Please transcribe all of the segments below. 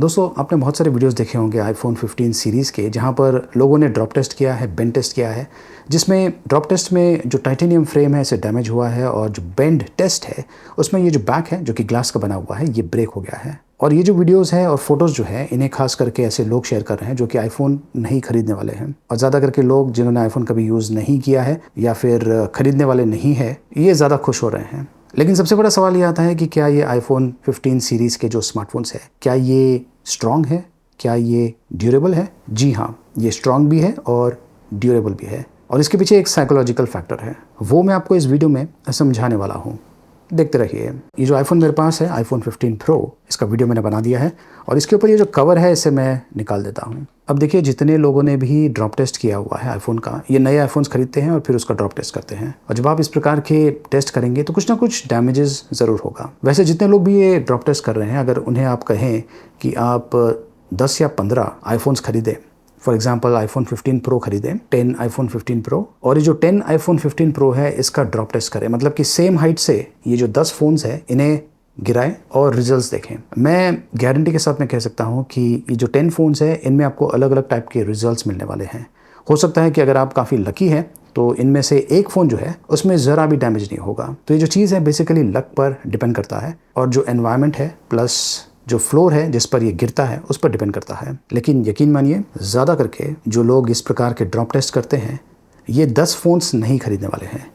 दोस्तों आपने बहुत सारे वीडियोस देखे होंगे आईफोन 15 सीरीज़ के, जहां पर लोगों ने ड्रॉप टेस्ट किया है, बेंड टेस्ट किया है, जिसमें ड्रॉप टेस्ट में जो टाइटेनियम फ्रेम है इसे डैमेज हुआ है और जो बेंड टेस्ट है उसमें ये जो बैक है जो कि ग्लास का बना हुआ है ये ब्रेक हो गया है। और ये जो वीडियोस है और फोटोज़ जो है इन्हें खास करके ऐसे लोग शेयर कर रहे हैं जो कि आईफोन नहीं खरीदने वाले हैं, और ज़्यादा करके लोग जिन्होंने आईफोन कभी यूज़ नहीं किया है या फिर खरीदने वाले नहीं है ये ज़्यादा खुश हो रहे हैं। लेकिन सबसे बड़ा सवाल ये आता है कि क्या ये आईफोन 15 सीरीज़ के जो स्मार्टफोन्स है क्या ये स्ट्रॉन्ग है, क्या ये ड्यूरेबल है? जी हाँ, ये स्ट्रॉन्ग भी है और ड्यूरेबल भी है, और इसके पीछे एक साइकोलॉजिकल फैक्टर है, वो मैं आपको इस वीडियो में समझाने वाला हूँ। देखते रहिए। ये जो आईफोन मेरे पास है आईफोन 15 प्रो, इसका वीडियो मैंने बना दिया है और इसके ऊपर ये जो कवर है इसे मैं निकाल देता हूँ। अब देखिए, जितने लोगों ने भी ड्रॉप टेस्ट किया हुआ है आईफोन का, ये नए आईफोन्स खरीदते हैं और फिर उसका ड्रॉप टेस्ट करते हैं, और जब आप इस प्रकार के टेस्ट करेंगे तो कुछ ना कुछ डैमेजेस ज़रूर होगा। वैसे जितने लोग भी ये ड्रॉप टेस्ट कर रहे हैं, अगर उन्हें आप कहें कि आप 10 या 15 आईफोन्स खरीदें, फॉर एग्जाम्पल आईफोन 15 प्रो खरीदें, 10 आईफोन 15 प्रो, और ये जो 10 आईफोन 15 प्रो है इसका ड्रॉप टेस्ट करें, मतलब कि सेम हाइट से ये जो 10 फ़ोन्स है इन्हें गिराएं और रिजल्ट्स देखें। मैं गारंटी के साथ मैं कह सकता हूँ कि ये जो 10 फ़ोन्स है इनमें आपको अलग अलग टाइप के रिजल्ट्स मिलने वाले हैं। हो सकता है कि अगर आप काफ़ी लकी हैं तो इनमें से एक फ़ोन जो है उसमें ज़रा भी डैमेज नहीं होगा। तो ये जो चीज़ है बेसिकली लक पर डिपेंड करता है, और जो एनवायरनमेंट है प्लस जो फ्लोर है जिस पर ये गिरता है उस पर डिपेंड करता है। लेकिन यकीन मानिए, ज़्यादा करके जो लोग इस प्रकार के ड्रॉप टेस्ट करते हैं ये 10 फ़ोन्स नहीं खरीदने वाले हैं।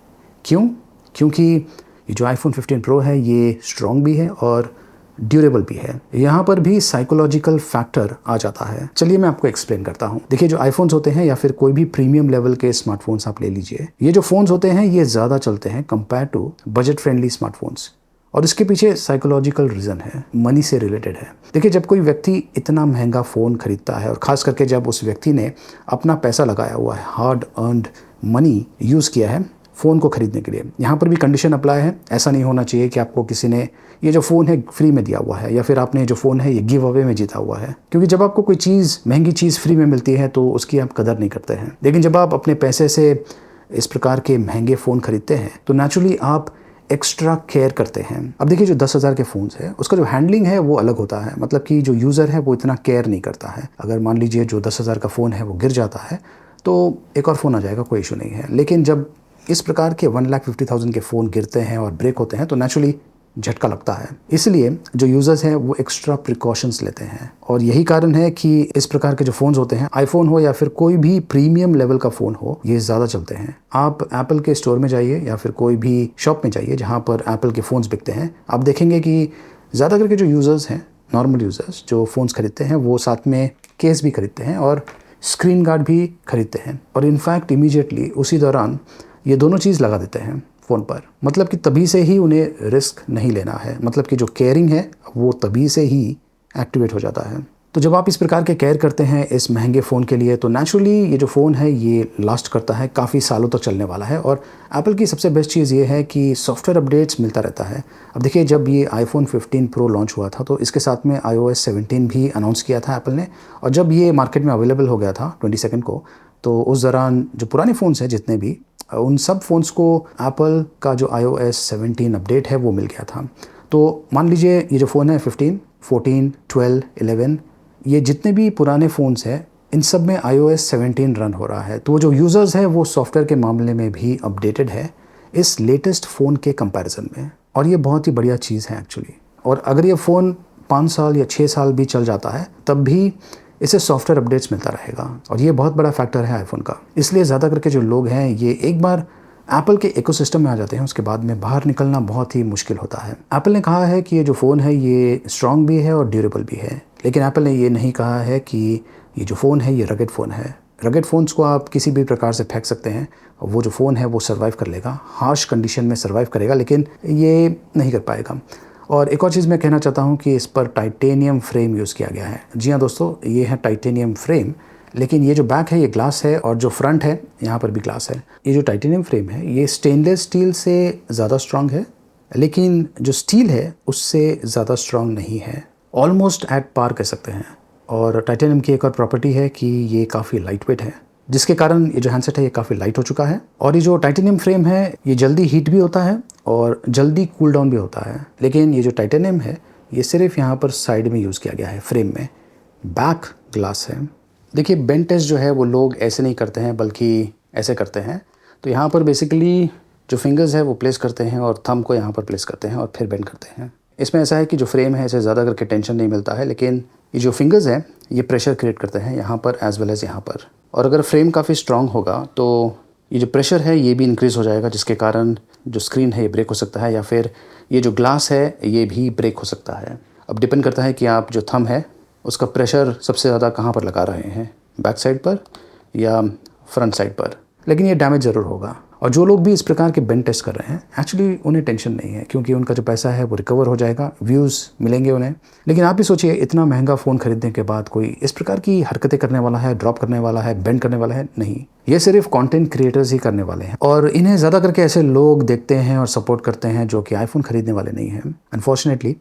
क्यों? क्योंकि ये जो आईफोन 15 प्रो है ये स्ट्रॉन्ग भी है और ड्यूरेबल भी है। यहाँ पर भी साइकोलॉजिकल फैक्टर आ जाता है। चलिए मैं आपको एक्सप्लेन करता हूँ। देखिए, जो आईफोन्स होते हैं या फिर कोई भी प्रीमियम लेवल के स्मार्टफोन्स आप ले लीजिए, ये जो फ़ोन्स होते हैं ये ज़्यादा चलते हैं compare to budget friendly smartphones, और इसके पीछे साइकोलॉजिकल रीज़न है, मनी से रिलेटेड है। देखिए, जब कोई व्यक्ति इतना महंगा फ़ोन खरीदता है और ख़ास करके जब उस व्यक्ति ने अपना पैसा लगाया हुआ है, हार्ड अर्नड मनी यूज़ किया है फ़ोन को खरीदने के लिए, यहाँ पर भी कंडीशन अप्लाई है। ऐसा नहीं होना चाहिए कि आपको किसी ने ये जो फ़ोन है फ्री में दिया हुआ है, या फिर आपने जो फ़ोन है ये गिव अवे में जीता हुआ है, क्योंकि जब आपको कोई चीज़, महंगी चीज़ फ्री में मिलती है तो उसकी आप कदर नहीं करते हैं। लेकिन जब आप अपने पैसे से इस प्रकार के महंगे फ़ोन खरीदते हैं तो नेचुरली आप एक्स्ट्रा केयर करते हैं। अब देखिए, जो 10,000 के फ़ोन्स है उसका जो हैंडलिंग है वो अलग होता है, मतलब कि जो यूज़र है वो इतना केयर नहीं करता है। अगर मान लीजिए जो 10,000 का फ़ोन है वो गिर जाता है तो एक और फ़ोन आ जाएगा, कोई इशू नहीं है। लेकिन जब इस प्रकार के 1,50,000 के फ़ोन गिरते हैं और ब्रेक होते हैं तो नेचुरली झटका लगता है। इसलिए जो यूज़र्स हैं वो एक्स्ट्रा प्रिकॉशंस लेते हैं, और यही कारण है कि इस प्रकार के जो फ़ोन्स होते हैं, आईफोन हो या फिर कोई भी प्रीमियम लेवल का फ़ोन हो, ये ज़्यादा चलते हैं। आप एप्पल के स्टोर में जाइए या फिर कोई भी शॉप में जाइए जहाँ पर एप्पल के फ़ोन्स बिकते हैं, आप देखेंगे कि ज़्यादा करके जो यूज़र्स हैं, नॉर्मल यूज़र्स जो फ़ोन्स खरीदते हैं वो साथ में केस भी खरीदते हैं और स्क्रीन गार्ड भी खरीदते हैं, और इनफैक्ट इमीडिएटली उसी दौरान ये दोनों चीज़ लगा देते हैं फ़ोन पर। मतलब कि तभी से ही उन्हें रिस्क नहीं लेना है, मतलब कि जो केयरिंग है वो तभी से ही एक्टिवेट हो जाता है। तो जब आप इस प्रकार के केयर करते हैं इस महंगे फ़ोन के लिए तो नेचुरली ये जो फ़ोन है ये लास्ट करता है, काफ़ी सालों तक चलने वाला है। और एप्पल की सबसे बेस्ट चीज़ ये है कि सॉफ्टवेयर अपडेट्स मिलता रहता है। अब देखिए, जब ये आईफोन 15 प्रो लॉन्च हुआ था तो इसके साथ में iOS 17 भी अनाउंस किया था एप्पल ने, और जब ये मार्केट में अवेलेबल हो गया था 22 को, तो उस दौरान जो पुराने फ़ोन्स हैं जितने भी, उन सब फ़ोन्स को एप्पल का जो iOS 17 अपडेट है वो मिल गया था। तो मान लीजिए ये जो फ़ोन है 15, 14, 12, 11, ये जितने भी पुराने फ़ोन्स हैं इन सब में iOS 17 रन हो रहा है। तो वो जो यूज़र्स है वो सॉफ्टवेयर के मामले में भी अपडेटेड है इस लेटेस्ट फ़ोन के कंपैरिजन में, और ये बहुत ही बढ़िया चीज़ है एक्चुअली। और अगर ये फ़ोन 5 साल या 6 साल भी चल जाता है तब भी इसे सॉफ्टवेयर अपडेट्स मिलता रहेगा, और ये बहुत बड़ा फैक्टर है आईफोन का। इसलिए ज़्यादा करके जो लोग हैं ये एक बार एप्पल के इकोसिस्टम में आ जाते हैं, उसके बाद में बाहर निकलना बहुत ही मुश्किल होता है। एप्पल ने कहा है कि ये जो फ़ोन है ये स्ट्रॉन्ग भी है और ड्यूरेबल भी है, लेकिन एप्पल ने ये नहीं कहा है कि ये जो फ़ोन है ये रगेड फ़ोन है। रगेड फ़ोन्स को आप किसी भी प्रकार से फेंक सकते हैं और वो जो फ़ोन है वो सर्वाइव कर लेगा, हार्श कंडीशन में सर्वाइव करेगा, लेकिन ये नहीं कर पाएगा। और एक और चीज़ मैं कहना चाहता हूँ कि इस पर टाइटेनियम फ्रेम यूज़ किया गया है। जी हाँ दोस्तों, ये है टाइटेनियम फ्रेम, लेकिन ये जो बैक है ये ग्लास है और जो फ्रंट है यहाँ पर भी ग्लास है। ये जो टाइटेनियम फ्रेम है ये स्टेनलेस स्टील से ज़्यादा स्ट्रॉन्ग है, लेकिन जो स्टील है उससे ज़्यादा स्ट्रॉन्ग नहीं है, ऑलमोस्ट एट पार कह सकते हैं। और टाइटेनियम की एक और प्रॉपर्टी है कि ये काफ़ी लाइट वेट है, जिसके कारण ये जो हैंडसेट है ये काफ़ी लाइट हो चुका है। और ये जो टाइटेनियम फ्रेम है ये जल्दी हीट भी होता है और जल्दी कूल डाउन भी होता है, लेकिन ये जो टाइटेनियम है ये सिर्फ यहाँ पर साइड में यूज़ किया गया है, फ्रेम में। बैक ग्लास है। देखिए बेंड टेस्ट जो है वो लोग ऐसे नहीं करते हैं बल्कि ऐसे करते हैं। तो यहाँ पर बेसिकली जो फिंगर्स है वो प्लेस करते हैं और थंब को यहाँ पर प्लेस करते हैं और फिर बेंड करते हैं। इसमें ऐसा है कि जो फ्रेम है इसे ज़्यादा करके टेंशन नहीं मिलता है, लेकिन ये जो फिंगर्स हैं ये प्रेशर क्रिएट करते हैं यहाँ पर एज वेल एज़ यहाँ पर। और अगर फ्रेम काफ़ी स्ट्रॉन्ग होगा तो ये जो प्रेशर है ये भी इंक्रीज़ हो जाएगा, जिसके कारण जो स्क्रीन है ये ब्रेक हो सकता है, या फिर ये जो ग्लास है ये भी ब्रेक हो सकता है। अब डिपेंड करता है कि आप जो थंब है उसका प्रेशर सबसे ज़्यादा कहाँ पर लगा रहे हैं, बैक साइड पर या फ्रंट साइड पर, लेकिन ये डैमेज ज़रूर होगा। और जो लोग भी इस प्रकार के बेंड टेस्ट कर रहे हैं एक्चुअली उन्हें टेंशन नहीं है, क्योंकि उनका जो पैसा है वो रिकवर हो जाएगा, व्यूज़ मिलेंगे उन्हें। लेकिन आप भी सोचिए, इतना महंगा फ़ोन खरीदने के बाद कोई इस प्रकार की हरकतें करने वाला है, ड्रॉप करने वाला है, बेंड करने वाला है? नहीं, ये सिर्फ कंटेंट क्रिएटर्स ही करने वाले हैं। और इन्हें ज़्यादा करके ऐसे लोग देखते हैं और सपोर्ट करते हैं जो कि आईफोन खरीदने वाले नहीं हैं। अनफॉर्चुनेटली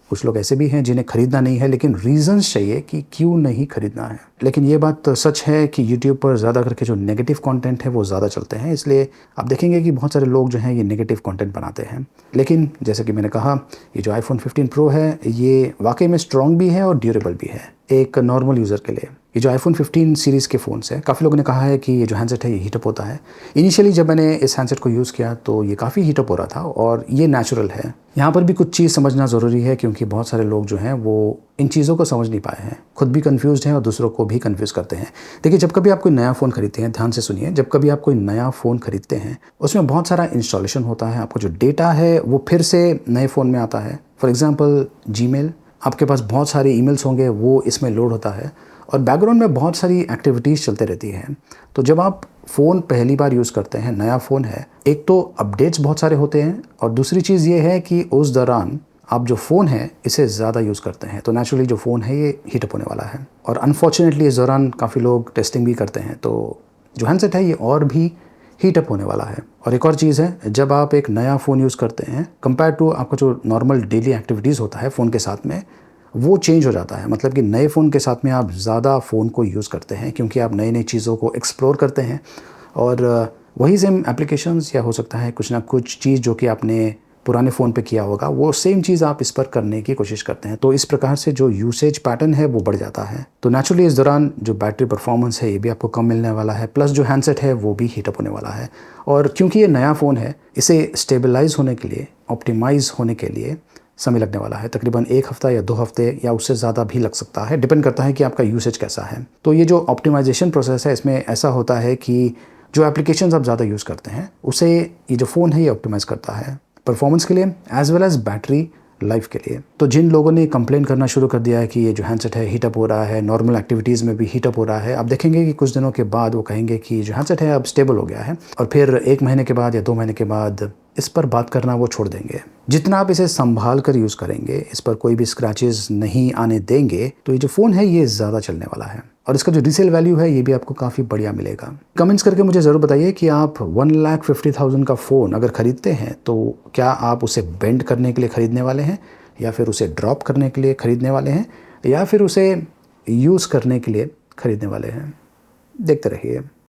कुछ लोग ऐसे भी हैं जिन्हें खरीदना नहीं है, लेकिन रीजंस चाहिए कि क्यों नहीं खरीदना है। लेकिन ये बात तो सच है कि यूट्यूब पर ज़्यादा करके जो नेगेटिव कंटेंट है वो ज़्यादा चलते हैं, इसलिए आप देखेंगे कि बहुत सारे लोग जो हैं ये नेगेटिव कंटेंट बनाते हैं। लेकिन जैसे कि मैंने कहा, ये जो आईफोन 15 प्रो है ये वाकई में स्ट्रॉन्ग भी है और ड्यूरेबल भी है एक नॉर्मल यूज़र के लिए। ये जो आईफोन 15 सीरीज़ के फ़ोन्स है, काफ़ी लोगों ने कहा है कि ये जो हैंडसेट है ये हीटअप होता है। इनिशियली जब मैंने इस हैंडसेट को यूज़ किया तो ये काफ़ी हीटअप हो रहा था और ये नेचुरल है। यहाँ पर भी कुछ चीज़ समझना ज़रूरी है, क्योंकि बहुत सारे लोग जो हैं वो इन चीज़ों को समझ नहीं पाए हैं, खुद भी कंफ्यूज्ड हैं और दूसरों को भी कंफ्यूज करते हैं। देखिए, जब कभी आप कोई नया फ़ोन खरीदते हैं, ध्यान से सुनिए, जब कभी आप कोई नया फ़ोन खरीदते हैं उसमें बहुत सारा इंस्टॉलेशन होता है। आपका जो डेटा है वो फिर से नए फ़ोन में आता है। फॉर एग्ज़ाम्पल जीमेल, आपके पास बहुत सारे ईमेल्स होंगे वो इसमें लोड होता है और बैकग्राउंड में बहुत सारी एक्टिविटीज़ चलते रहती हैं। तो जब आप फ़ोन पहली बार यूज़ करते हैं, नया फ़ोन है, एक तो अपडेट्स बहुत सारे होते हैं और दूसरी चीज़ ये है कि उस दौरान आप जो फ़ोन है इसे ज़्यादा यूज़ करते हैं, तो नेचुरली जो फ़ोन है ये हीटअप होने वाला है। और अनफॉर्चुनेटली इस दौरान काफ़ी लोग टेस्टिंग भी करते हैं, तो जो हैंडसेट है ये और भी हीटअप होने वाला है। और एक और चीज़ है, जब आप एक नया फ़ोन यूज़ करते हैं कंपेयर टू आपका जो नॉर्मल डेली एक्टिविटीज़ होता है फ़ोन के साथ में, वो चेंज हो जाता है। मतलब कि नए फ़ोन के साथ में आप ज़्यादा फ़ोन को यूज़ करते हैं, क्योंकि आप नई नई चीज़ों को एक्सप्लोर करते हैं और वही सेम एप्लीकेशंस या हो सकता है कुछ ना कुछ चीज़ जो कि आपने पुराने फ़ोन पे किया होगा वो सेम चीज़ आप इस पर करने की कोशिश करते हैं। तो इस प्रकार से जो यूसेज पैटर्न है वो बढ़ जाता है। तो नेचुरली इस दौरान जो बैटरी परफॉर्मेंस है ये भी आपको कम मिलने वाला है, प्लस जो हैंडसेट है वो भी हीटअप होने वाला है। और क्योंकि ये नया फ़ोन है, इसे स्टेबलाइज़ होने के लिए, ऑप्टिमाइज़ होने के लिए समय लगने वाला है। तकरीबन 1 हफ़्ता या 2 हफ़्ते या उससे ज़्यादा भी लग सकता है, डिपेंड करता है कि आपका यूसेज कैसा है। तो ये जो ऑप्टिमाइजेशन प्रोसेस है इसमें ऐसा होता है कि जो एप्लीकेशंस आप ज़्यादा यूज़ करते हैं उसे ये जो फ़ोन है ये ऑप्टिमाइज़ करता है, परफॉर्मेंस के लिए as well as battery life के लिए। तो जिन लोगों ने कंप्लेन करना शुरू कर दिया है कि ये जो हैंडसेट है हीटअप हो रहा है, नॉर्मल एक्टिविटीज़ में भी हीटअप हो रहा है, आप देखेंगे कि कुछ दिनों के बाद वो कहेंगे कि जो हैंडसेट है अब स्टेबल हो गया है, और फिर 1 महीने के बाद या 2 महीने के बाद इस पर बात करना वो छोड़ देंगे। जितना आप इसे संभाल कर यूज़ करेंगे, इस पर कोई भी स्क्रैचेस नहीं आने देंगे, तो ये जो फ़ोन है ये ज़्यादा चलने वाला है और इसका जो रीसेल वैल्यू है ये भी आपको काफ़ी बढ़िया मिलेगा। कमेंट्स करके मुझे ज़रूर बताइए कि आप 1,50,000 का फ़ोन अगर ख़रीदते हैं तो क्या आप उसे बेंड करने के लिए ख़रीदने वाले हैं, या फिर उसे ड्रॉप करने के लिए ख़रीदने वाले हैं, या फिर उसे यूज़ करने के लिए ख़रीदने वाले हैं। देखते रहिए।